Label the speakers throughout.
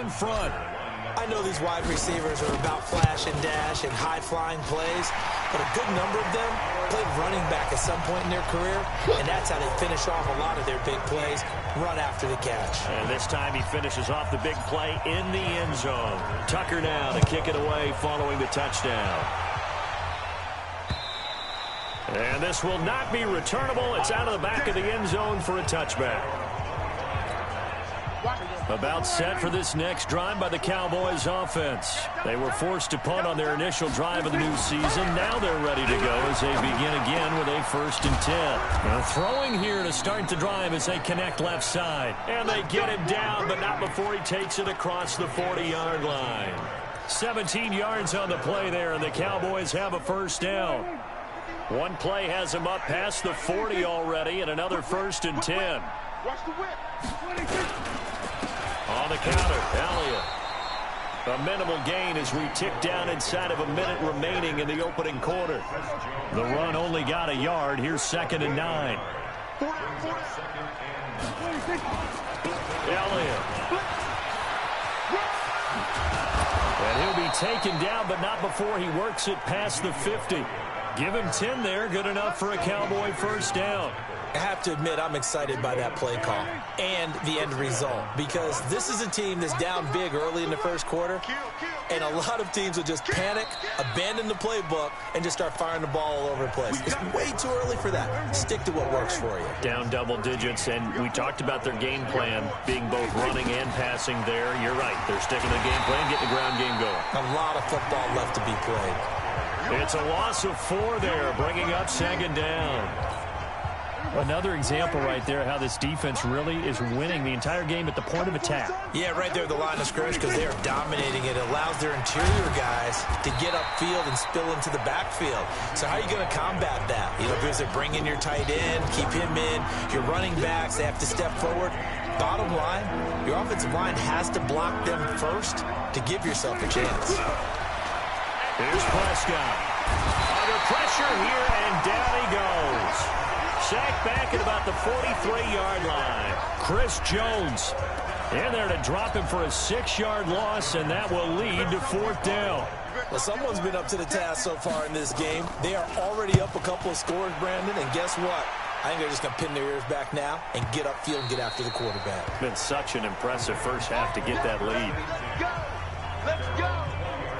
Speaker 1: in front.
Speaker 2: I know these wide receivers are about flash and dash and high-flying plays, but a good number of them played running back at some point in their career, and that's how they finish off a lot of their big plays, run after the catch.
Speaker 1: And this time he finishes off the big play in the end zone. Tucker now to kick it away following the touchdown. And this will not be returnable. It's out of the back of the end zone for a touchback. About set for this next drive by the Cowboys offense. They were forced to punt on their initial drive of the new season. Now they're ready to go as they begin again with a 1st and 10. Now throwing here to start the drive as they connect left side. And they get him down, but not before he takes it across the 40-yard line. 17 yards on the play there, and the Cowboys have a 1st down. One play has him up past the 40 already, and another 1st and 10.
Speaker 3: Watch the whip.
Speaker 1: On the counter, Elliott. A minimal gain as we tick down inside of a minute remaining in the opening quarter. The run only got a yard. Here's 2nd and 9. Elliott. And he'll be taken down, but not before he works it past the 50. Give him 10 there. Good enough for a Cowboy 1st down.
Speaker 2: I have to admit, I'm excited by that play call and the end result, because this is a team that's down big early in the 1st quarter, and a lot of teams will just panic, abandon the playbook, and just start firing the ball all over the place. It's way too early for that. Stick to what works for you.
Speaker 1: Down double digits, and we talked about their game plan being both running and passing there. You're right. They're sticking to the game plan, getting the ground game going.
Speaker 2: A lot of football left to be played.
Speaker 1: It's a loss of 4 there, bringing up 2nd down. Another example right there how this defense really is winning the entire game at the point of attack.
Speaker 2: Yeah, right there at the line of scrimmage, because they are dominating it. It allows their interior guys to get upfield and spill into the backfield. So how are you going to combat that? You know, because they bring in your tight end, keep him in. Your running backs, they have to step forward. Bottom line, your offensive line has to block them first to give yourself a chance.
Speaker 1: Here's Prescott. Under pressure here, and down he goes. Sacked back at about the 43-yard line. Chris Jones in there to drop him for a 6-yard loss, and that will lead to 4th down.
Speaker 2: Well, someone's been up to the task so far in this game. They are already up a couple of scores, Brandon, and guess what? I think they're just going to pin their ears back now and get upfield and get after the quarterback.
Speaker 1: Been such an impressive first half to get that lead.
Speaker 3: Let's go.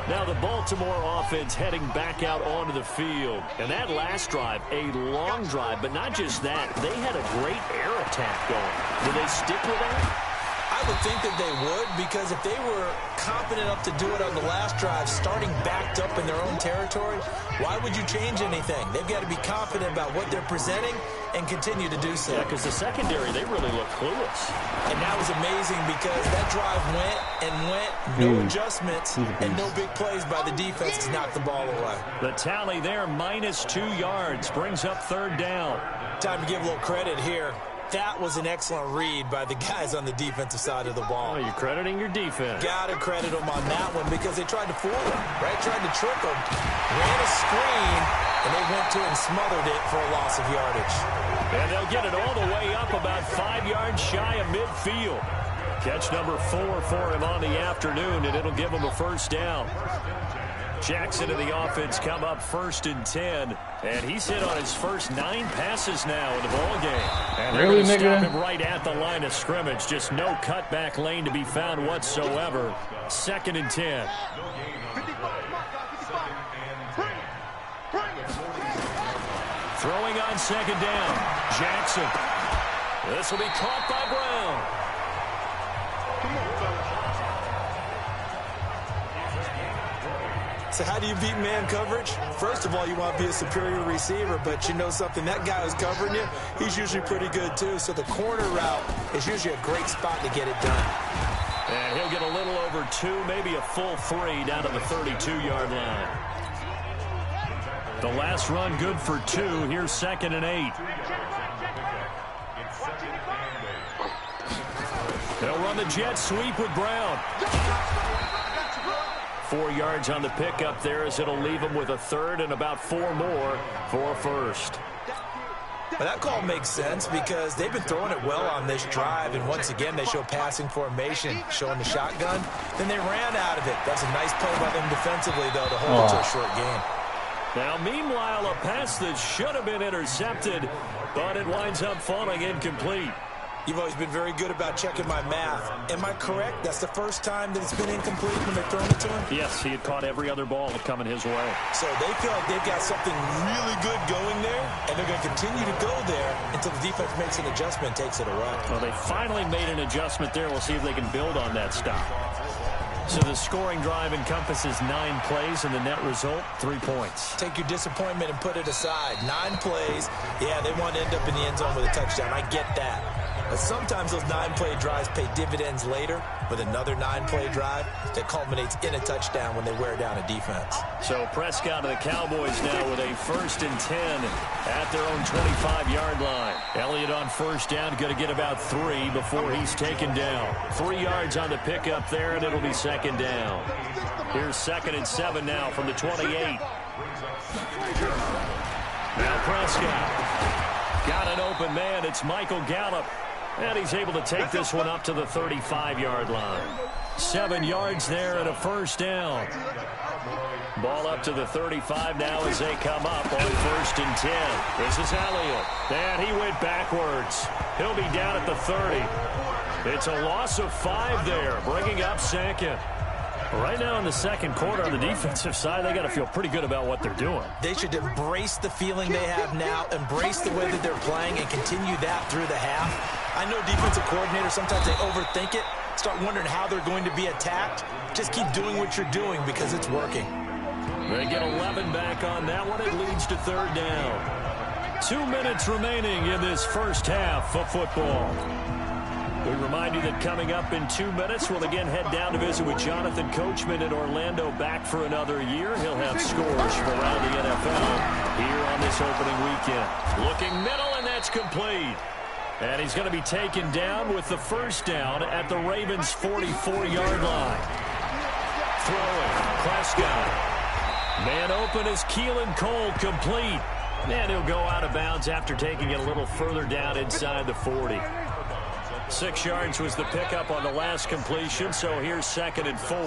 Speaker 1: Now the Baltimore offense heading back out onto the field. And that last drive, a long drive, but not just that. They had a great air attack going. Do they stick with that?
Speaker 2: I would think that they would, because if they were confident enough to do it on the last drive, starting backed up in their own territory, why would you change anything? They've got to be confident about what they're presenting and continue to do so.
Speaker 1: Yeah, because the secondary, they really look clueless.
Speaker 2: And that was amazing, because that drive went and went, no adjustments, and no big plays by the defense to knock the ball away.
Speaker 1: The tally there, -2 yards, brings up 3rd down.
Speaker 2: Time to give a little credit here. That was an excellent read by the guys on the defensive side of the ball.
Speaker 1: Oh, you're crediting your defense.
Speaker 2: Got to credit them on that one, because they tried to fool them, right? Tried to trick them. Ran a screen, and they went to it and smothered it for a loss of yardage.
Speaker 1: And they'll get it all the way up about 5 yards shy of midfield. Catch number 4 for him on the afternoon, and it'll give him a 1st down. Jackson and the offense come up 1st and 10, and he's hit on his first 9 passes now in the ballgame. And they're going to stop him right at the line of scrimmage. Just no cutback lane to be found whatsoever. 2nd and 10. Throwing on 2nd down, Jackson. This will be caught by Brown.
Speaker 2: So how do you beat man coverage? First of all, you want to be a superior receiver, but you know something, that guy who's covering you, he's usually pretty good too. So the corner route is usually a great spot to get it done.
Speaker 1: And he'll get a little over 2, maybe a full 3 down to the 32-yard line. The last run good for 2. Here's 2nd and 8. They'll run the jet sweep with Brown. 4 yards on the pickup there, as it'll leave him with a 3rd and about 4 more for a 1st.
Speaker 2: But that call makes sense because they've been throwing it well on this drive, and once again they show passing formation, showing the shotgun. Then they ran out of it. That's a nice play by them defensively, though, to hold it to a short game.
Speaker 1: Now, meanwhile, a pass that should have been intercepted, but it winds up falling incomplete.
Speaker 2: You've always been very good about checking my math. Am I correct? That's the first time that it's been incomplete when they've thrown it to him?
Speaker 1: Yes, he had caught every other ball coming his way.
Speaker 2: So they feel like they've got something really good going there, and they're going to continue to go there until the defense makes an adjustment and takes it away.
Speaker 1: Well, they finally made an adjustment there. We'll see if they can build on that stop. So the scoring drive encompasses 9 plays, and the net result, 3 points.
Speaker 2: Take your disappointment and put it aside. 9 plays. Yeah, they want to end up in the end zone with a touchdown. I get that. But sometimes those 9-play drives pay dividends later with another 9-play drive that culminates in a touchdown when they wear down a defense.
Speaker 1: So Prescott and the Cowboys now with a 1st and 10 at their own 25-yard line. Elliott on first down, going to get about 3 before he's taken down. 3 yards on the pickup there, and it'll be 2nd down. Here's 2nd and 7 now from the 28. Now Prescott. Got an open man. It's Michael Gallup. And he's able to take this one up to the 35-yard line. 7 yards there and a 1st down. Ball up to the 35 now as they come up on 1st and 10. This is Elliott. And he went backwards. He'll be down at the 30. It's a loss of 5 there, bringing up 2nd. Right now in the second quarter on the defensive side, they got to feel pretty good about what they're doing.
Speaker 2: They should embrace the feeling they have now, embrace the way that they're playing, and continue that through the half. I know defensive coordinators, sometimes they overthink it, start wondering how they're going to be attacked. Just keep doing what you're doing because it's working.
Speaker 1: They get 11 back on that one. It leads to 3rd down. 2 minutes remaining in this first half of football. We remind you that coming up in 2 minutes, we'll again head down to visit with Jonathan Coachman in Orlando, back for another year. He'll have scores from around the NFL here on this opening weekend. Looking middle, and that's complete. And he's going to be taken down with the 1st down at the Ravens' 44-yard line. Throwing, Prescott. Man open is Keelan Cole, complete. And he'll go out of bounds after taking it a little further down inside the 40. 6 yards was the pickup on the last completion, so here's 2nd and 4.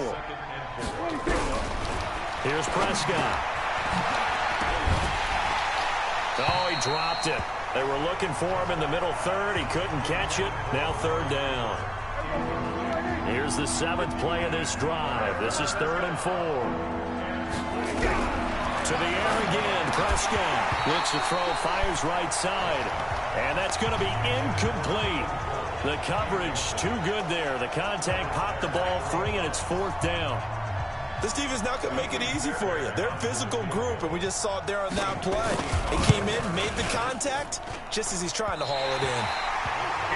Speaker 1: Here's Prescott. Oh, he dropped it. They were looking for him in the middle 3rd. He couldn't catch it. Now 3rd down. Here's the 7th play of this drive. This is 3rd and 4. To the air again. Prescott looks to throw, fires right side. And that's going to be incomplete. The coverage too good there. The contact popped the ball free, and it's 4th down.
Speaker 2: This defense not going to make it easy for you. They're a physical group, and we just saw it there on that play. He came in, made the contact, just as he's trying to haul it in.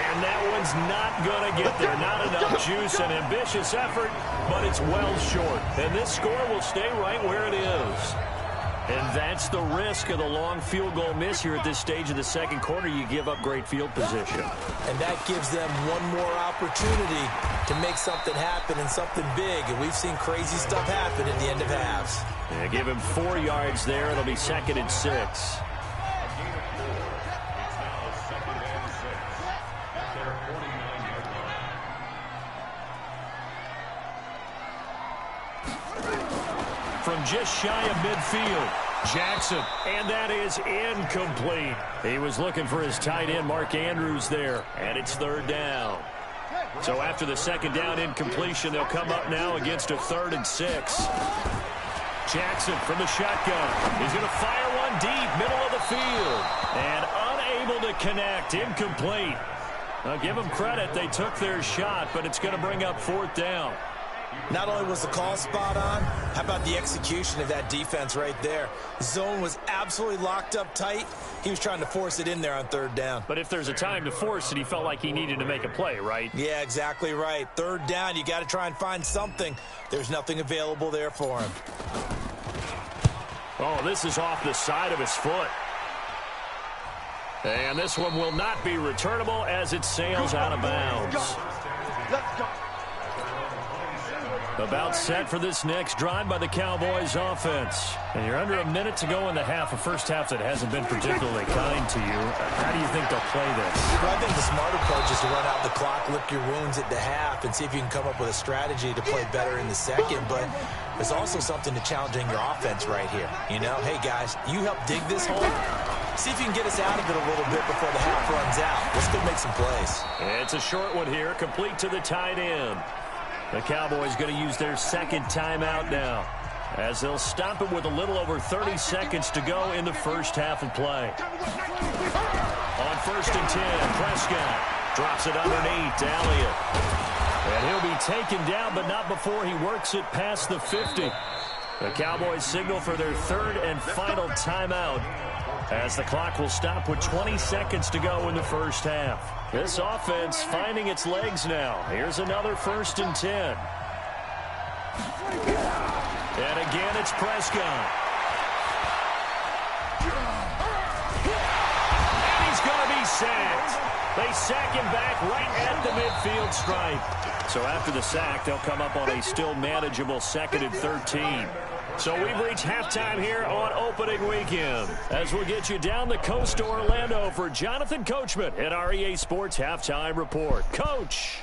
Speaker 1: And that one's not going to get there. Not enough juice. An ambitious effort, but it's well short. And this score will stay right where it is. And that's the risk of the long field goal miss here at this stage of the second quarter. You give up great field position.
Speaker 2: And that gives them one more opportunity to make something happen and something big. And we've seen crazy stuff happen at the end of halves.
Speaker 1: Yeah, give him 4 yards there. It'll be 2nd and 6. From just shy of midfield, Jackson, and that is incomplete. He was looking for his tight end, Mark Andrews, there, and it's 3rd down. So after the 2nd down incompletion, they'll come up now against a 3rd and 6. Jackson from the shotgun. He's going to fire one deep, middle of the field, and unable to connect, incomplete. Now, give them credit. They took their shot, but it's going to bring up 4th down.
Speaker 2: Not only was the call spot on, how about the execution of that defense right there? Zone was absolutely locked up tight. He was trying to force it in there on 3rd down.
Speaker 1: But if there's a time to force it, he felt like he needed to make a play, right?
Speaker 2: Yeah, exactly right. 3rd down, you got to try and find something. There's nothing available there for him.
Speaker 1: Oh, this is off the side of his foot. And this one will not be returnable as it sails out of bounds.
Speaker 3: Let's go.
Speaker 1: About set for this next drive by the Cowboys offense. And you're under a minute to go in the half, a first half that hasn't been particularly kind to you. How do you think they'll play this?
Speaker 2: Well, I think the smart approach is to run out the clock, lick your wounds at the half, and see if you can come up with a strategy to play better in the second. But there's also something to challenging your offense right here. You know, hey, guys, you help dig this hole. See if you can get us out of it a little bit before the half runs out. Let's go make some plays.
Speaker 1: It's a short one here, complete to the tight end. The Cowboys going to use their second timeout now, as they'll stop it with a little over 30 seconds to go in the first half of play. On 1st and 10, Prescott drops it underneath to Elliott. And he'll be taken down, but not before he works it past the 50. The Cowboys signal for their third and final timeout, as the clock will stop with 20 seconds to go in the first half. This offense finding its legs now. Here's another 1st and 10. And again, it's Prescott. And he's going to be sacked. They sack him back right at the midfield stripe. So after the sack, they'll come up on a still manageable 2nd and 13. So we've reached halftime here on opening weekend, as we'll get you down the coast to Orlando for Jonathan Coachman at our EA Sports Halftime Report. Coach.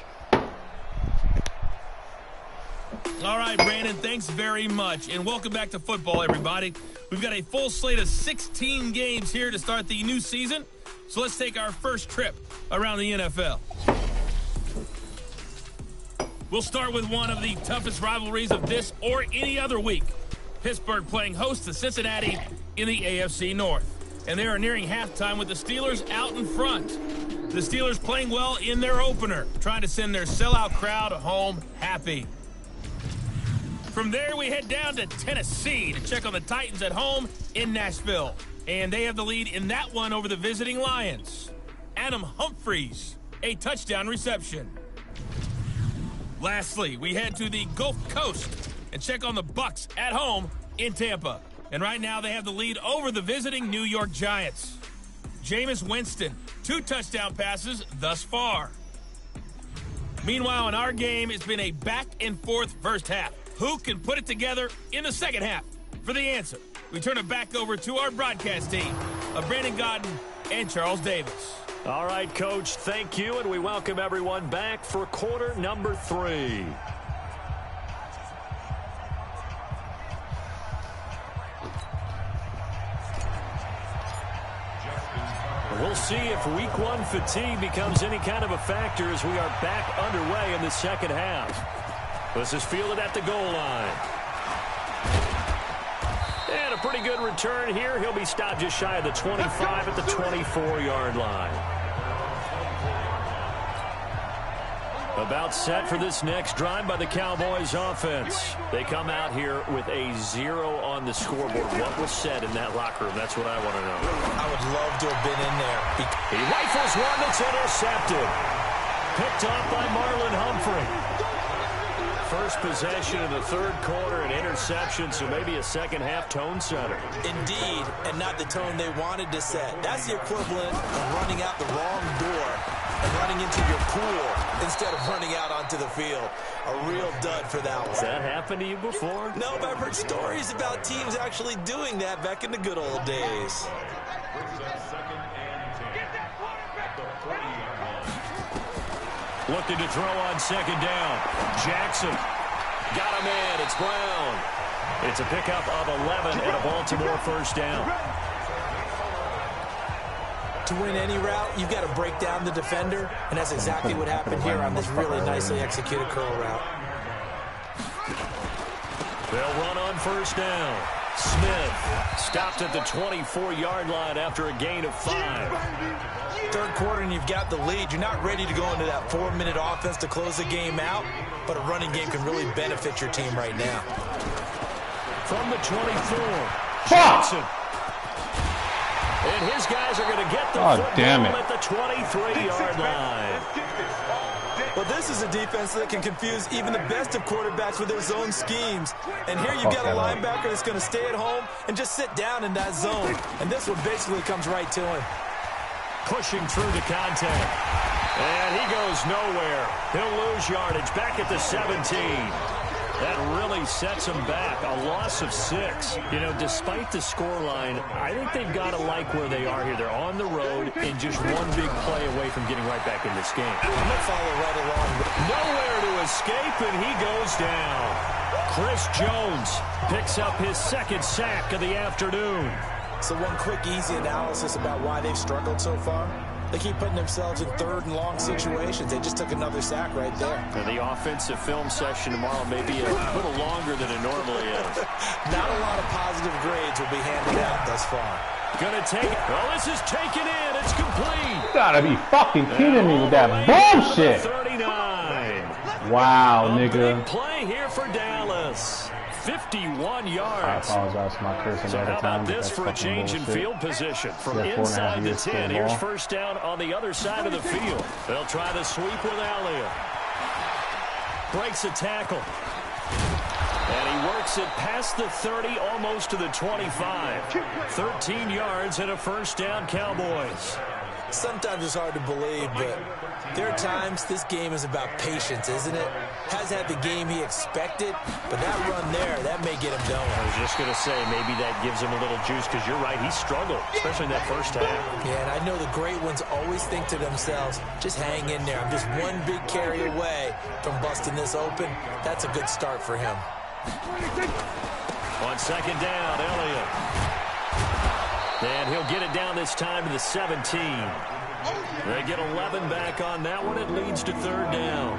Speaker 4: All right, Brandon, thanks very much. And welcome back to football, everybody. We've got a full slate of 16 games here to start the new season. So let's take our first trip around the NFL. We'll start with one of the toughest rivalries of this or any other week. Pittsburgh playing host to Cincinnati in the AFC North. And they are nearing halftime with the Steelers out in front. The Steelers playing well in their opener, trying to send their sellout crowd home happy. From there, we head down to Tennessee to check on the Titans at home in Nashville. And they have the lead in that one over the visiting Lions. Adam Humphries, a touchdown reception. Lastly, we head to the Gulf Coast and check on the Bucs at home in Tampa. And right now they have the lead over the visiting New York Giants. Jameis Winston, 2 touchdown passes thus far. Meanwhile, in our game, it's been a back-and-forth first half. Who can put it together in the second half? For the answer, we turn it back over to our broadcast team of Brandon Godden and Charles Davis.
Speaker 1: All right, Coach, thank you, and we welcome everyone back for quarter number 3. We'll see if week 1 fatigue becomes any kind of a factor as we are back underway in the second half. This is fielded at the goal line. And a pretty good return here. He'll be stopped just shy of the 25 at the 24-yard line. About set for this next drive by the Cowboys offense. They come out here with a 0 on the scoreboard. What was said in that locker room? That's what I want to know.
Speaker 2: I would love to have been in there.
Speaker 1: He rifles one that's intercepted. Picked off by Marlon Humphrey. First possession in the third quarter, an interception, so maybe a second half tone setter.
Speaker 2: Indeed, and not the tone they wanted to set. That's the equivalent of running out the wrong door and running into your pool instead of running out onto the field. A real dud for that one.
Speaker 1: Has that happened to you before?
Speaker 2: No, but I've heard stories about teams actually doing that back in the good old days.
Speaker 1: Looking to throw on second down. Jackson got him in. It's Brown. It's a pickup of 11 and a Baltimore first down.
Speaker 2: To win any route, you've got to break down the defender, and that's exactly what happened here on this really nicely executed curl route.
Speaker 1: They'll run on first down. Smith stopped at the 24-yard line after a gain of 5.
Speaker 2: Third quarter and you've got the lead. You're not ready to go into that 4-minute offense to close the game out, but a running game can really benefit your team right now.
Speaker 1: From the 24, Johnson. And his guys are going to get the football at the 23-yard line.
Speaker 2: Well, this is a defense that can confuse even the best of quarterbacks with their zone schemes. And here you've got a linebacker that's going to stay at home and just sit down in that zone. And this one basically comes right to him.
Speaker 1: Pushing through the contact. And he goes nowhere. He'll lose yardage back at the 17. That really sets them back. A loss of 6. You know, despite the scoreline, I think they've got to like where they are here. They're on the road and just one big play away from getting right back in this game.
Speaker 2: I'm going to follow right along.
Speaker 1: Nowhere to escape, and he goes down. Chris Jones picks up his second sack of the afternoon.
Speaker 2: So one quick, easy analysis about why they've struggled so far. They keep putting themselves in third and long situations. They just took another sack right there.
Speaker 1: And the offensive film session tomorrow may be a little longer than it normally is.
Speaker 2: Not a lot of positive grades will be handed out thus far.
Speaker 1: Gonna take it. Well, this is taken in. It's complete.
Speaker 5: You gotta be fucking kidding me with that bullshit.
Speaker 1: 39.
Speaker 5: Wow,
Speaker 1: Big
Speaker 5: nigga.
Speaker 1: play here for Dallas. 51 yards.
Speaker 5: I apologize for my cursing
Speaker 1: So
Speaker 5: at
Speaker 1: how
Speaker 5: a time.
Speaker 1: about this for a change in field position? From
Speaker 5: Yeah, 4.5
Speaker 1: inside the
Speaker 5: years
Speaker 1: 10,
Speaker 5: for
Speaker 1: here's
Speaker 5: long.
Speaker 1: first down on the other side of the field. They'll try the sweep with Elliott. Breaks a tackle. And he works it past the 30, almost to the 25. 13 yards and a first down, Cowboys.
Speaker 2: Sometimes it's hard to believe, but there are times this game is about patience, isn't it? Has had the game he expected, but that run there, that may get him going.
Speaker 1: I was just going to say, maybe that gives him a little juice, because you're right, he struggled, especially in that first half.
Speaker 2: Yeah, and I know the great ones always think to themselves, just hang in there. I'm just one big carry away from busting this open. That's a good start for him.
Speaker 1: On second down, Elliott. And he'll get it down this time to the 17. They get 11 back on that one. It leads to third down.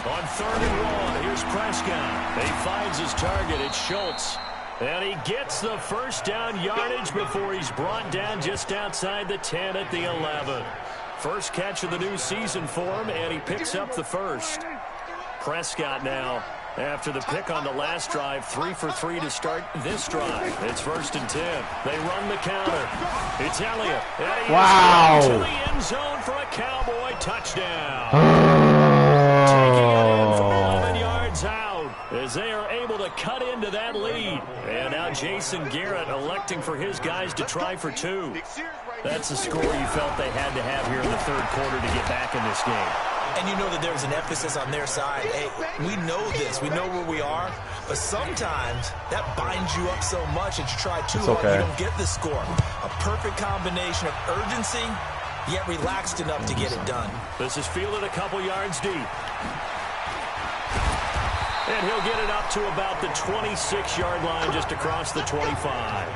Speaker 1: On 3rd and 1, here's Prescott. He finds his target. It's Schultz. And he gets the first down yardage before he's brought down just outside the 10 at the 11. First catch of the new season for him, and he picks up the first. Prescott now, after the pick on the last drive, 3 for 3 to start this drive. It's 1st and 10. They run the counter. It's Elliott. And he is to the end zone for a Cowboy touchdown. Taking it in from 11 yards out as they are able to cut into that lead. And now Jason Garrett electing for his guys to try for 2. That's the score you felt they had to have here in the third quarter to get back in this game.
Speaker 2: And you know that there was an emphasis on their side. Hey, we know this. We know where we are. But sometimes that binds you up so much that you try too hard, you don't get the score. A perfect combination of urgency, yet relaxed enough to get it done.
Speaker 1: This is fielded a couple yards deep. And he'll get it up to about the 26-yard line, just across the 25.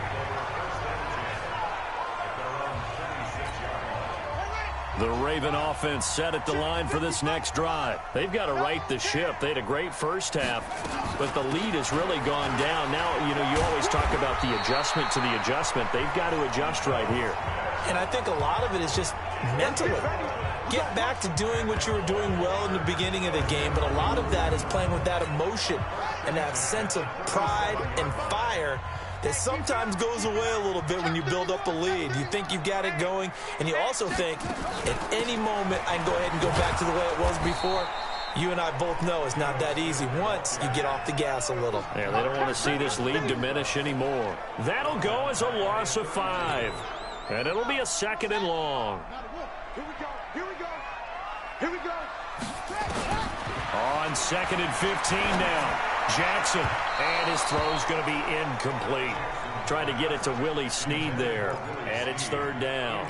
Speaker 1: The Raven offense set at the line for this next drive. They've got to right the ship. They had a great first half, but the lead has really gone down. Now, you know, you always talk about the adjustment to the adjustment. They've got to adjust right here.
Speaker 2: And I think a lot of it is just mentally. Get back to doing what you were doing well in the beginning of the game, but a lot of that is playing with that emotion and that sense of pride and fire that sometimes goes away a little bit when you build up a lead. You think you've got it going, and you also think at any moment I can go ahead and go back to the way it was before. You and I both know it's not that easy once you get off the gas a little.
Speaker 1: Yeah, they don't want to see this lead diminish anymore. That'll go as a loss of 5. And it'll be a 2nd and long.
Speaker 3: Here we go. Here we go. Here we go.
Speaker 1: On 2nd and 15 now. Jackson, and his throw's going to be incomplete. Trying to get it to Willie Snead there, and it's 3rd down.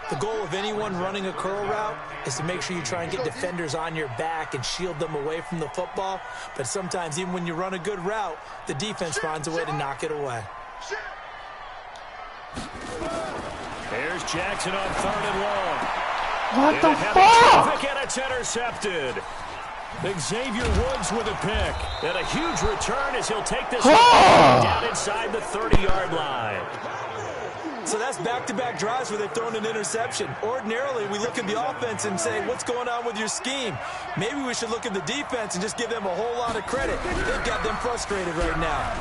Speaker 2: The goal of anyone running a curl route is to make sure you try and get defenders on your back and shield them away from the football. But sometimes, even when you run a good route, the defense finds a way to knock it away.
Speaker 1: Here's Jackson on 3rd and long.
Speaker 5: What the fuck?
Speaker 1: And it's intercepted. Xavier Woods with a pick. And a huge return as he'll take this down inside the 30-yard line.
Speaker 2: So that's back-to-back drives where they've thrown an interception. Ordinarily, we look at the offense and say, what's going on with your scheme? Maybe we should look at the defense and just give them a whole lot of credit. They've got them frustrated right now.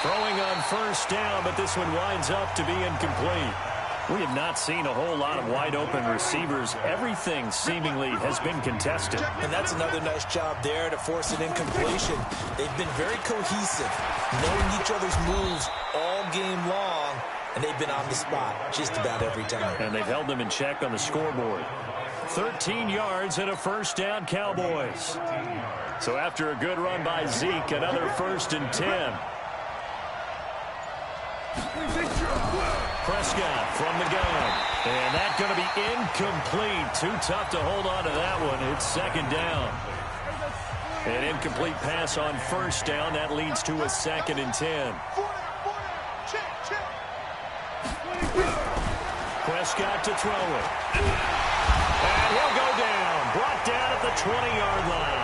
Speaker 1: Throwing on 1st down, but this one winds up to be incomplete. We have not seen a whole lot of wide-open receivers. Everything seemingly has been contested.
Speaker 2: And that's another nice job there to force an incompletion. They've been very cohesive, knowing each other's moves all game long, and they've been on the spot just about every time.
Speaker 1: And they've held them in check on the scoreboard. 13 yards and a first down, Cowboys. So after a good run by Zeke, another 1st and 10. Prescott from the gun. And that's going to be incomplete. Too tough to hold on to that one. It's 2nd down. An incomplete pass on 1st down. That leads to a 2nd and 10. Prescott to throw it. And he'll go down. Brought down at the 20-yard line.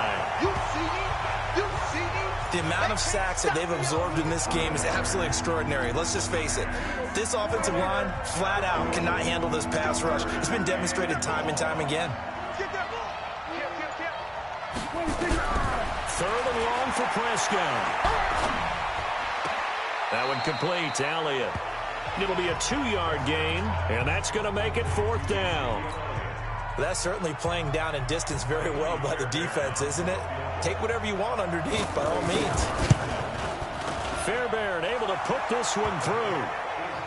Speaker 2: The amount of sacks that they've absorbed in this game is absolutely extraordinary. Let's just face it. This offensive line, flat out, cannot handle this pass rush. It's been demonstrated time and time again.
Speaker 1: 3rd and long for Prescott. That one complete to Elliott. It'll be a 2-yard gain, and that's going to make it 4th down.
Speaker 2: That's certainly playing down in distance very well by the defense, isn't it? Take whatever you want underneath, by all means.
Speaker 1: Fairbairn able to put this one through.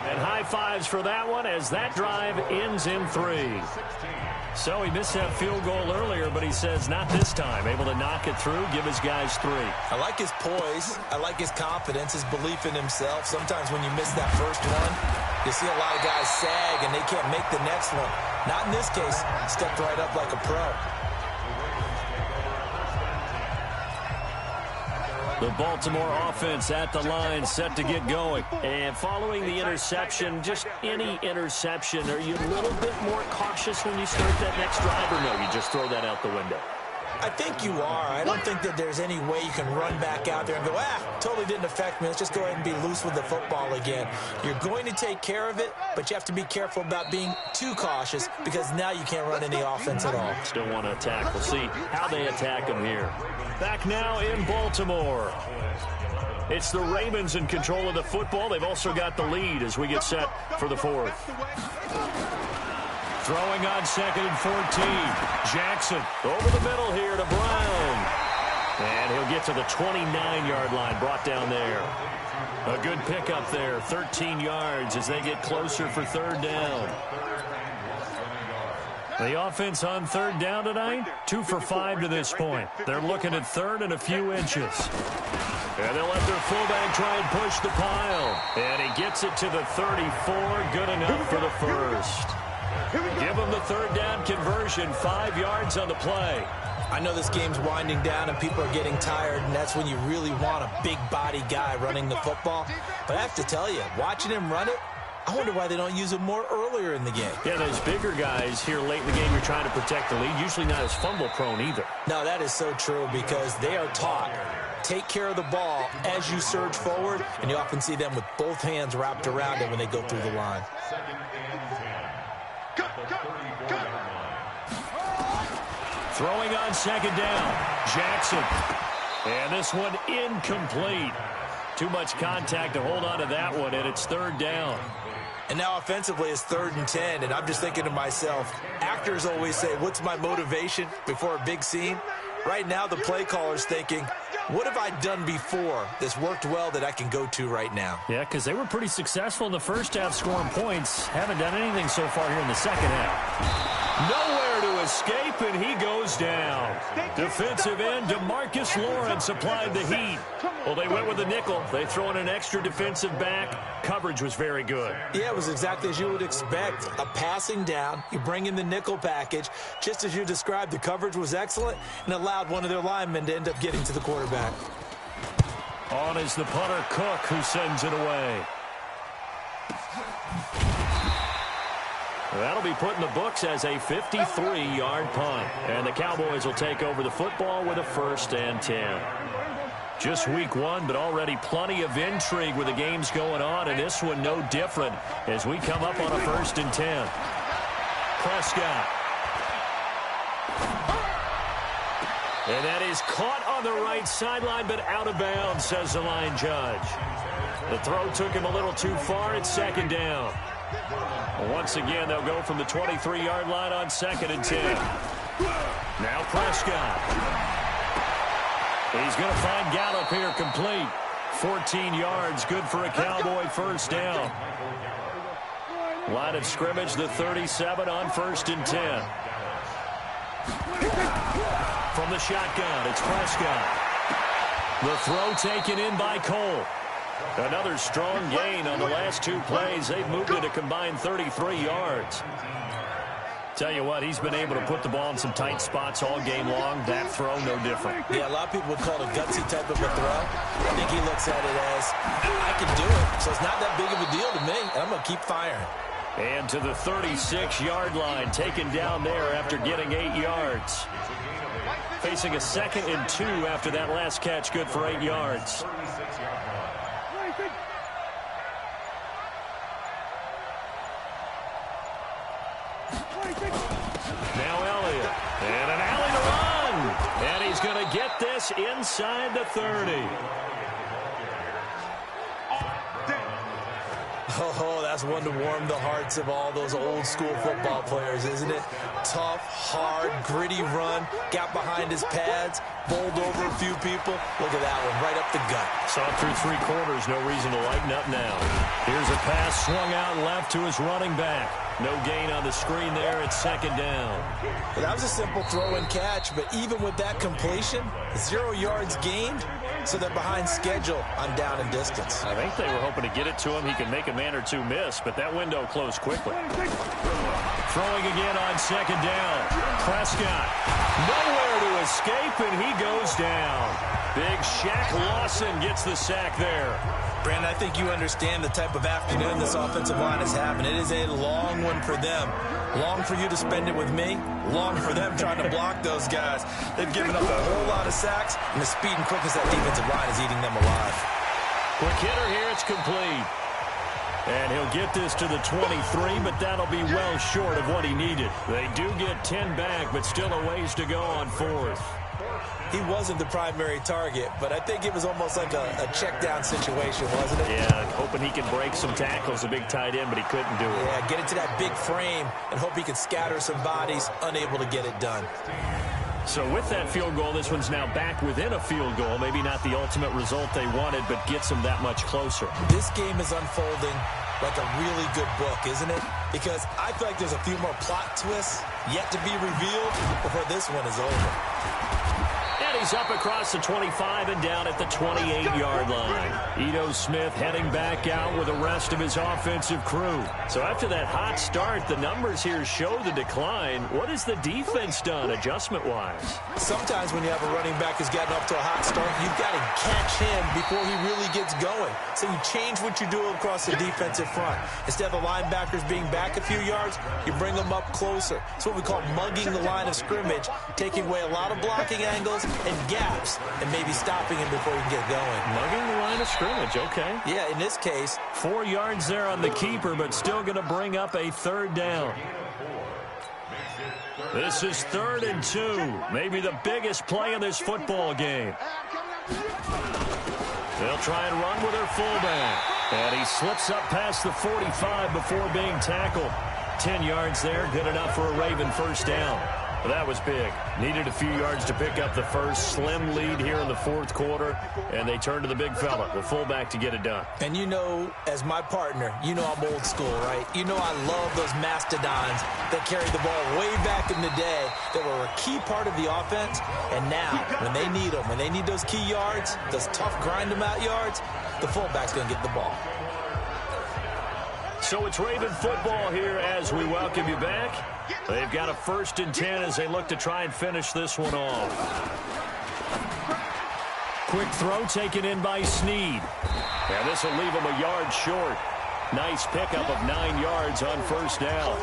Speaker 1: And high fives for that one as that drive ends in 3. So he missed that field goal earlier, but he says not this time. Able to knock it through, give his guys 3.
Speaker 2: I like his poise. I like his confidence, his belief in himself. Sometimes when you miss that first one, you see a lot of guys sag and they can't make the next one. Not in this case. Stepped right up like a pro.
Speaker 1: The Baltimore offense at the line, set to get going. And following the interception, just any interception, are you a little bit more cautious when you start that next drive, or no, you just throw that out the window?
Speaker 2: I think you are. I don't think that there's any way you can run back out there and go, totally didn't affect me. Let's just go ahead and be loose with the football again. You're going to take care of it, but you have to be careful about being too cautious because now you can't run any offense at all.
Speaker 1: Still want to attack. We'll see how they attack them here. Back now in Baltimore. It's the Ravens in control of the football. They've also got the lead as we get set for the 4th. Throwing on 2nd and 14. Jackson over the middle here to Brown. And he'll get to the 29-yard line, brought down there. A good pickup there, 13 yards as they get closer for 3rd down. The offense on 3rd down tonight, 2 for 5 to this point. They're looking at 3rd and a few inches. And they'll let their fullback try and push the pile. And he gets it to the 34, good enough for the 1st. Give them the 3rd down conversion, 5 yards on the play.
Speaker 2: I know this game's winding down and people are getting tired, and that's when you really want a big body guy running the football. But I have to tell you, watching him run it, I wonder why they don't use him more earlier in the game.
Speaker 1: Yeah, those bigger guys here late in the game, you're trying to protect the lead, usually not as fumble prone either.
Speaker 2: No, that is so true because they are taught. Take care of the ball as you surge forward, and you often see them with both hands wrapped around it when they go through the line.
Speaker 1: Throwing on 2nd down, Jackson. And this one incomplete. Too much contact to hold on to that one, and it's 3rd down.
Speaker 2: And now offensively it's 3rd and 10, and I'm just thinking to myself, actors always say, what's my motivation before a big scene? Right now the play caller's thinking, what have I done before that's worked well that I can go to right now?
Speaker 1: Yeah, because they were pretty successful in the first half scoring points. Haven't done anything so far here in the second half. Nowhere to escape, and he goes down. Defensive end DeMarcus Lawrence applied the heat. Well, they went with the nickel. They throw in an extra defensive back. Coverage was very good.
Speaker 2: Yeah, it was exactly as you would expect. A passing down. You bring in the nickel package. Just as you described, the coverage was excellent and allowed one of their linemen to end up getting to the quarterback.
Speaker 1: On is the punter, Cook, who sends it away. That'll be put in the books as a 53-yard punt. And the Cowboys will take over the football with a 1st and 10. Just week 1, but already plenty of intrigue with the games going on, and this one no different as we come up on a 1st and 10. Prescott. And that is caught on the right sideline, but out of bounds, says the line judge. The throw took him a little too far. It's 2nd down. Once again, they'll go from the 23-yard line on 2nd and 10. Now Prescott. He's going to find Gallup here complete. 14 yards, good for a Cowboy 1st down. Line of scrimmage, the 37 on 1st and 10. From the shotgun, it's Prescott. The throw taken in by Cole. Another strong gain on the last 2 plays. They've moved it a combined 33 yards. Tell you what, he's been able to put the ball in some tight spots all game long. That throw, no different.
Speaker 2: Yeah, a lot of people would call it a gutsy type of a throw. I think he looks at it as, I can do it, so it's not that big of a deal to me, and I'm going to keep firing.
Speaker 1: And to the 36-yard line, taken down there after getting 8 yards. Facing a 2nd and 2 after that last catch, good for 8 yards. Now Elliott, and an alley to run, and he's going to get this inside the 30.
Speaker 2: Oh, that's one to warm the hearts of all those old school football players, isn't it? Tough, hard, gritty run, got behind his pads, bowled over a few people. Look at that one, right up the gut.
Speaker 1: Saw it through 3 quarters, no reason to lighten up now. Here's a pass swung out left to his running back. No gain on the screen there, it's 2nd down.
Speaker 2: Well, that was a simple throw and catch, but even with that completion, 0 yards gained, so they're behind schedule on down and distance.
Speaker 1: I think they were hoping to get it to him. He could make a man or 2 miss, but that window closed quickly. Throwing again on 2nd down. Prescott, nowhere to escape, and he goes down. Big Shaq Lawson gets the sack there.
Speaker 2: Brandon, I think you understand the type of afternoon this offensive line is having. It is a long one for them. Long for you to spend it with me. Long for them trying to block those guys. They've given up a whole lot of sacks, and the speed and quickness of that defensive line is eating them alive.
Speaker 1: Quick hitter here, it's complete. And he'll get this to the 23, but that'll be well short of what he needed. They do get 10 back, but still a ways to go on 4th.
Speaker 2: He wasn't the primary target, but I think it was almost like a check-down situation, wasn't it?
Speaker 1: Yeah, hoping he can break some tackles, a big tight end, but he couldn't do it.
Speaker 2: Yeah, get into that big frame and hope he can scatter some bodies, unable to get it done.
Speaker 1: So with that field goal, this one's now back within a field goal. Maybe not the ultimate result they wanted, but gets them that much closer.
Speaker 2: This game is unfolding like a really good book, isn't it? Because I feel like there's a few more plot twists yet to be revealed before this one is over.
Speaker 1: And he's up across the 25 and down at the 28-yard line. Ito Smith heading back out with the rest of his offensive crew. So after that hot start, the numbers here show the decline. What has the defense done adjustment-wise?
Speaker 2: Sometimes when you have a running back who's gotten up to a hot start, you've got to catch him before he really gets going. So you change what you do across the defensive front. Instead of the linebackers being back a few yards, you bring them up closer. It's what we call mugging the line of scrimmage, taking away a lot of blocking angles and gaps, and maybe stopping him before he can get going.
Speaker 1: Mugging the line of scrimmage, okay.
Speaker 2: Yeah, in this case.
Speaker 1: 4 yards there on the keeper, but still going to bring up a 3rd down. This is 3rd and 2. Maybe the biggest play of this football game. They'll try and run with their fullback. And he slips up past the 45 before being tackled. 10 yards there, good enough for a Raven 1st down. Well, that was big. Needed a few yards to pick up the first. Slim lead here in the 4th quarter, and they turn to the big fella, the fullback, to get it done.
Speaker 2: And you know, as my partner, you know I'm old school, right? You know I love those mastodons that carried the ball way back in the day that were a key part of the offense. And now, when they need them, when they need those key yards, those tough grind-them-out yards, the fullback's going to get the ball.
Speaker 1: So it's Raven football here as we welcome you back. They've got a 1st and 10 as they look to try and finish this one off. Quick throw taken in by Snead. And this will leave him a yard short. Nice pickup of 9 yards on 1st down.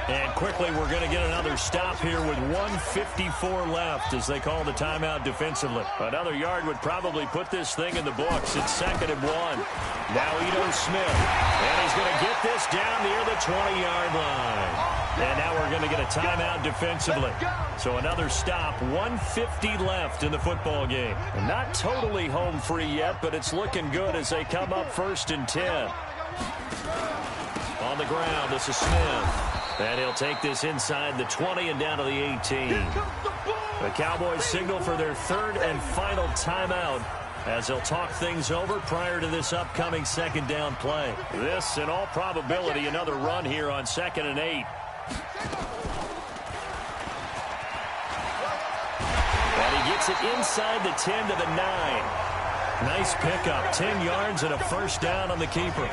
Speaker 1: And quickly we're going to get another stop here with 1:54 left as they call the timeout defensively. Another yard would probably put this thing in the books. It's 2nd and 1. Now Ito Smith. And he's going to get this down near the 20-yard line. And now we're going to get a timeout defensively. So another stop, 1:50 left in the football game. And not totally home free yet, but it's looking good as they come up 1st and 10. On the ground, this is Smith. And he'll take this inside the 20 and down to the 18. The Cowboys signal for their 3rd and final timeout as they'll talk things over prior to this upcoming second down play. This, in all probability, another run here on 2nd and 8. And he gets it inside the 10 to the 9. Nice pickup, 10 yards and a first down on the keeper.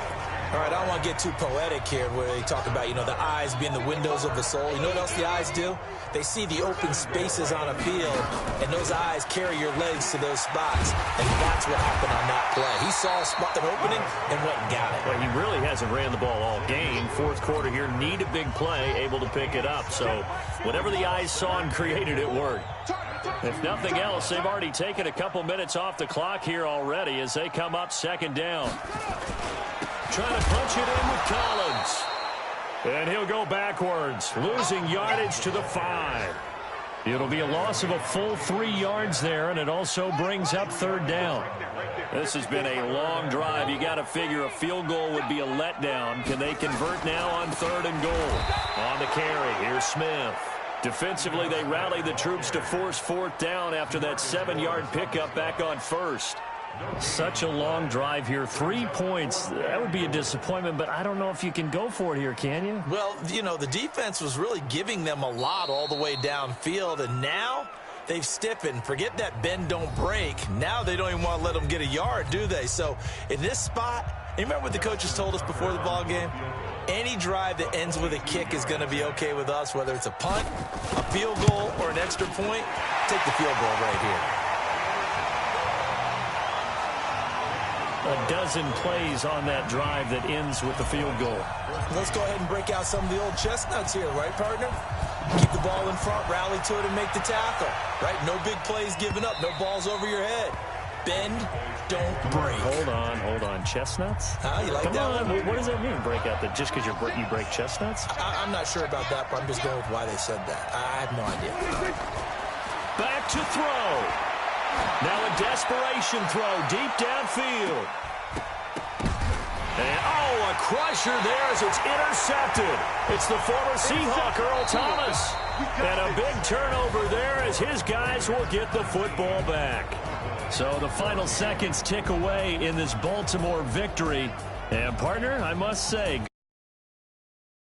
Speaker 2: All right, I don't want to get too poetic here where they talk about, the eyes being the windows of the soul. You know what else the eyes do? They see the open spaces on a field, and those eyes carry your legs to those spots. And that's what happened on that play. He saw an opening and went and got it.
Speaker 1: Well, he really hasn't ran the ball all game. Fourth quarter here, need a big play, able to pick it up. So whatever the eyes saw and created, it worked. If nothing else, they've already taken a couple minutes off the clock here already as they come up 2nd down. Trying to punch it in with Collins. And he'll go backwards, losing yardage to the 5. It'll be a loss of a full 3 yards there, and it also brings up 3rd down. This has been a long drive. You got to figure a field goal would be a letdown. Can they convert now on 3rd and goal? On the carry, here's Smith. Defensively, they rally the troops to force 4th down after that 7-yard pickup back on 1st. Such a long drive here. 3 points. That would be a disappointment, but I don't know if you can go for it here, can you?
Speaker 2: Well, the defense was really giving them a lot all the way downfield, and now they've stiffened. Forget that bend, don't break. Now they don't even want to let them get a yard, do they? So in this spot, you remember what the coaches told us before the ball game? Any drive that ends with a kick is going to be okay with us, whether it's a punt, a field goal, or an extra point. Take the field goal right here.
Speaker 1: A dozen plays on that drive that ends with the field goal.
Speaker 2: Let's go ahead and break out some of the old chestnuts here, right, partner? Keep the ball in front, rally to it, and make the tackle, right? No big plays given up, no balls over your head. Bend, don't break.
Speaker 1: Hold on. Chestnuts?
Speaker 2: You like that one?
Speaker 1: What does that mean, break out? Just because you break chestnuts?
Speaker 2: I'm not sure about that, but I'm just going with why they said that. I have no idea.
Speaker 1: Back to throw. Now a desperation throw deep downfield. And, a crusher there as it's intercepted. It's the former Seahawk, Earl Thomas. And a big turnover there as his guys will get the football back. So the final seconds tick away in this Baltimore victory. And, partner, I must say,